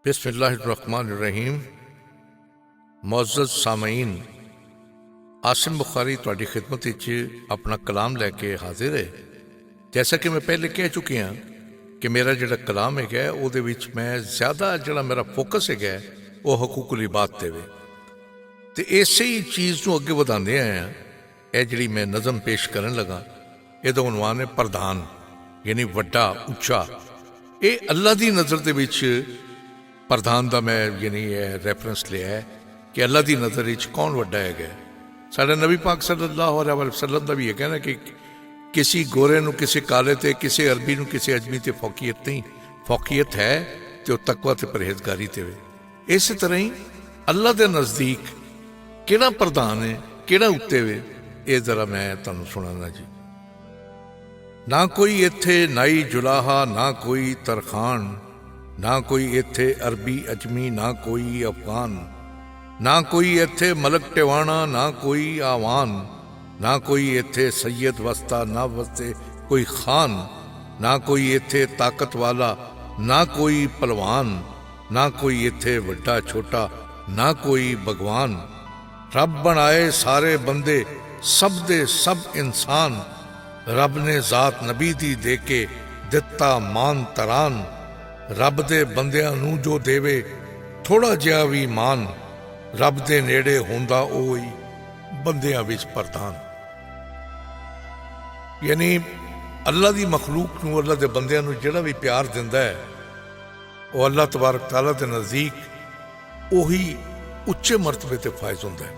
बिस्मिल्लाहिर्रहमानिर्रहीम। मुअज़्ज़ज़ सामईन, आसिम बुखारी तुहाडी खिदमत विच अपना कलाम लैके हाजिर है। जैसा कि मैं पहले कह चुकी हाँ कि मेरा जिहड़ा कलाम है उहदे विच मैं ज़्यादा जिहड़ा मेरा फोकस है वह हकूकुल इबाद ते वे ते इसे ही चीज़ नूं अगे वधांदे आए हैं। यह जिहड़ी मैं नज़म पेश करन लगा इहदा उनवान है प्रधान, यानी वड्डा उच्चा। ये अल्लाह की नज़र दे विच प्रधान का मैं यानी रैफरेंस लिया है कि अल्लाह की नज़र विच कौन वड्डा है। साडा नबी पाक सल्लल्लाहु अलैहि वसल्लम का भी है ना कि किसी गोरे नूं किसी काले ते किसी अरबी नूं किसी अजमी ते फौकीयत नहीं, फौकीयत है तो तकवा ते परहेजगारी ते वे। इस तरह ही अल्लाह के नज़दीक किहड़ा प्रधान है किहड़ा उत्ते वे, ये जरा मैं तुहानूं सुणाना जी। ना कोई इत्थे नाई जुलाहा, ना कोई तरखान, ना कोई इत्थे अरबी अजमी, ना कोई अफगान, ना कोई इत्थे मलक टिवाणा, ना कोई आवान, ना कोई इत्थे सैयद वस्ता, ना वस्ते कोई खान, ना कोई इत्थे ताकत वाला, ना कोई पलवान, ना कोई इत्थे वड्डा छोटा, ना कोई भगवान। रब बनाए सारे बंदे सब दे सब इंसान, रब ने जात नबी दी दे के दिता मान तरान। रब दे बंदियां नूं जो देवे थोड़ा जिहा भी मान, रब दे नेड़े होंदा ओही बंदियां विच प्रधान। यानी अल्लाह दी मखलूक नूं, अल्लाह दे बंदियां नूं जिहड़ा भी प्यार दिंदा है वो अल्लाह तबारक तआला दे नज़दीक ओही उच्चे मरतबे ते फायज हुंदा है।